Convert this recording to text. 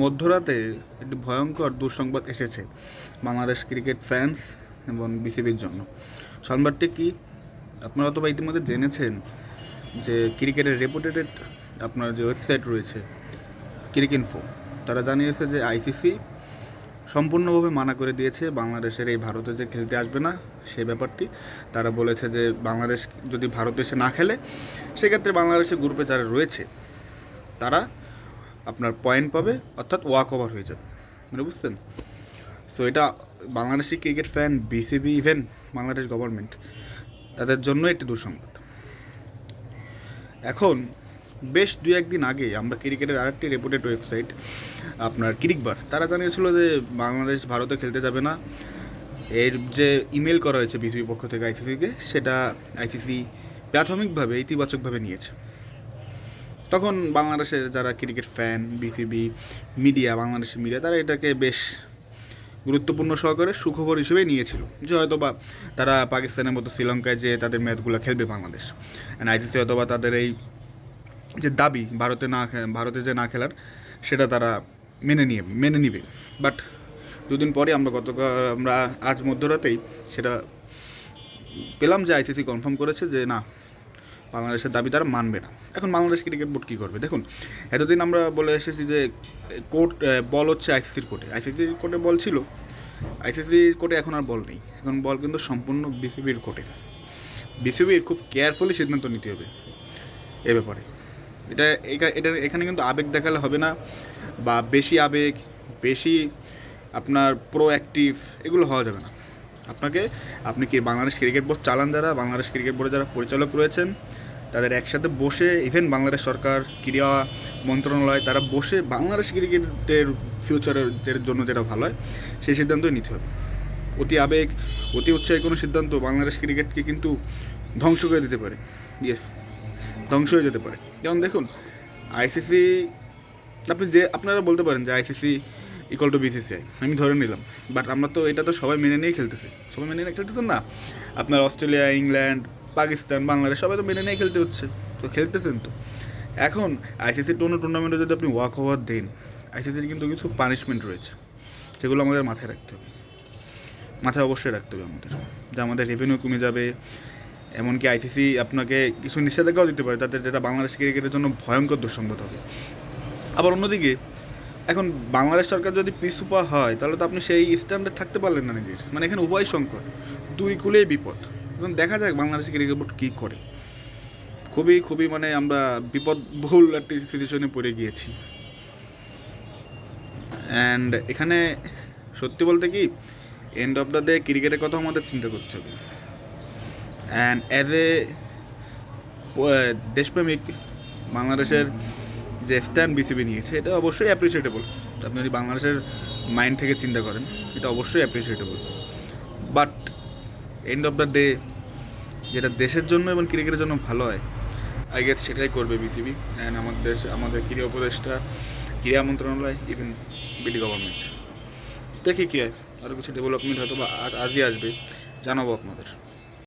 মধ্যরাতে একটি ভয়ঙ্কর দুঃসংবাদ এসেছে বাংলাদেশ ক্রিকেট ফ্যান্স এবং বিসিবির জন্য। সংবাদটি কি আপনারা অথবা ইতিমধ্যে জেনেছেন যে ক্রিকেটের রেপুটেটেড আপনার যে ওয়েবসাইট রয়েছে ক্রিকইনফো, তারা জানিয়েছে যে আইসিসি সম্পূর্ণভাবে মানা করে দিয়েছে বাংলাদেশের এই ভারতে যে খেলতে আসবে না সেই ব্যাপারটি। তারা বলেছে যে বাংলাদেশ যদি ভারতে এসে না খেলে সেক্ষেত্রে বাংলাদেশের গ্রুপে যারা রয়েছে তারা আপনার পয়েন্ট পাবে, অর্থাৎ ওয়াক ওভার হয়ে যাবে। মানে বুঝছেন? সো এটা Bangladeshi cricket fan, BCB, even Bangladesh government, তাদের জন্য একটি দুঃসংবাদ। এখন বেশ দু একদিন আগে আমরা ক্রিকেটের আরেকটি রেপুটেড ওয়েবসাইট আপনার ক্রিকবাস, তারা জানিয়েছিল যে বাংলাদেশ ভারতে খেলতে যাবে না। এর যে ইমেল করা হয়েছে বিসিবির পক্ষ থেকে আইসিসিকে, সেটা আইসিসি প্রাথমিকভাবে ইতিবাচকভাবে নিয়েছে। তখন বাংলাদেশের যারা ক্রিকেট ফ্যান, বিসিবি, মিডিয়া, বাংলাদেশের মিডিয়া, তারা এটাকে বেশ গুরুত্বপূর্ণ সহকারে সুখবর হিসেবেই নিয়েছিল যে হয়তো বা তারা পাকিস্তানের মতো শ্রীলঙ্কায় যে তাদের ম্যাচগুলো খেলবে বাংলাদেশ, অ্যান্ড আইসিসি হয়তো বা তাদের এই যে দাবি ভারতে যে না খেলার, সেটা তারা মেনে নিবে। বাট দুদিন পরে আমরা আজ মধ্যরাতেই সেটা পেলাম যে আইসিসি কনফার্ম করেছে যে না, বাংলাদেশের দাবি তারা মানবে না। এখন বাংলাদেশ ক্রিকেট বোর্ড কী করবে? দেখুন, এতদিন আমরা বলে এসেছি যে বল হচ্ছে আইসিসির কোর্টে বল ছিল, আইসিসির কোর্টে এখন আর বল নেই। এখন বল কিন্তু সম্পূর্ণ বিসিবির কোর্টে। বিসিবির খুব কেয়ারফুলি সিদ্ধান্ত নিতে হবে এ ব্যাপারে। এখানে কিন্তু আবেগ দেখালে হবে না, বা বেশি আবেগ, বেশি আপনার প্রোঅ্যাক্টিভ, এগুলো হওয়া যাবে না। আপনি কি বাংলাদেশ ক্রিকেট বোর্ড চালান, যারা বাংলাদেশ ক্রিকেট বোর্ডে যারা পরিচালক রয়েছেন, তাদের একসাথে বসে, ইভেন বাংলাদেশ সরকার, ক্রীড়া মন্ত্রণালয়, তারা বসে বাংলাদেশ ক্রিকেটের ফিউচারের জন্য যেটা ভালো হয় সেই সিদ্ধান্তই নিতে হবে। অতি আবেগ, অতি উৎসাহী কোনো সিদ্ধান্ত বাংলাদেশ ক্রিকেটকে কিন্তু ধ্বংস করে দিতে পারে। ইয়েস, ধ্বংস হয়ে যেতে পারে। যেমন দেখুন, আইসিসি, আপনারা বলতে পারেন যে আইসিসি ইকুয়াল টু বিসিসিআই, আমি ধরে নিলাম। বাট আমরা তো এটা তো সবাই মেনে নিয়ে খেলতেছেন না। আপনার অস্ট্রেলিয়া, ইংল্যান্ড, পাকিস্তান, বাংলাদেশ সবাই তো মেনে নিয়ে খেলতেছেন তো। এখন আইসিসির টুর্নামেন্টে যদি আপনি ওয়াক ওভার দেন, আইসিসির কিন্তু কিছু পানিশমেন্ট রয়েছে, যেগুলো আমাদের মাথায় অবশ্যই রাখতে হবে আমাদের, যে আমাদের রেভিনিউ কমে যাবে। এমনকি আইসিসি আপনাকে কিছু নিষেধাজ্ঞাও দিতে পারে, তাদের যেটা বাংলাদেশ ক্রিকেটের জন্য ভয়ঙ্কর দুঃসংবাদ হবে। আবার অন্যদিকে এখন বাংলাদেশ সরকার যদি পিছুপা হয়, তাহলে তো আপনি সেই স্ট্যান্ডার্ড থাকতে পারলেন না নিজের। মানে এখানে উভয় সংকট, দুই কুলেই বিপদ। এখন দেখা যাক বাংলাদেশ ক্রিকেট বোর্ড কী করে। খুবই মানে আমরা বিপদবহুল একটি সিচুয়েশনে পড়ে গিয়েছি। অ্যান্ড এখানে সত্যি বলতে কি, এন্ড অফ দ্য ডে ক্রিকেটের কথা আমাদের চিন্তা করতে হবে। অ্যান্ড অ্যাজ এ দেশপ্রেমিক, বাংলাদেশের যে স্ট্যান্ড বিসিবি নিয়েছে, এটা অবশ্যই অ্যাপ্রিসিয়েটেবল। আপনি যদি বাংলাদেশের মাইন্ড থেকে চিন্তা করেন, এটা অবশ্যই appreciable. But end of the day যেটা দেশের জন্য এবং ক্রিকেটের জন্য ভালো হয়, আই গেস সেটাই করবে বিসিবি অ্যান্ড আমাদের ক্রীড়া উপদেষ্টা, ক্রীড়া মন্ত্রণালয়, ইভেন বিডি গভর্নমেন্ট। দেখি কী হয়, আরও কিছু ডেভেলপমেন্ট হয়তো বা আজই আসবে, জানাবো আপনাদের।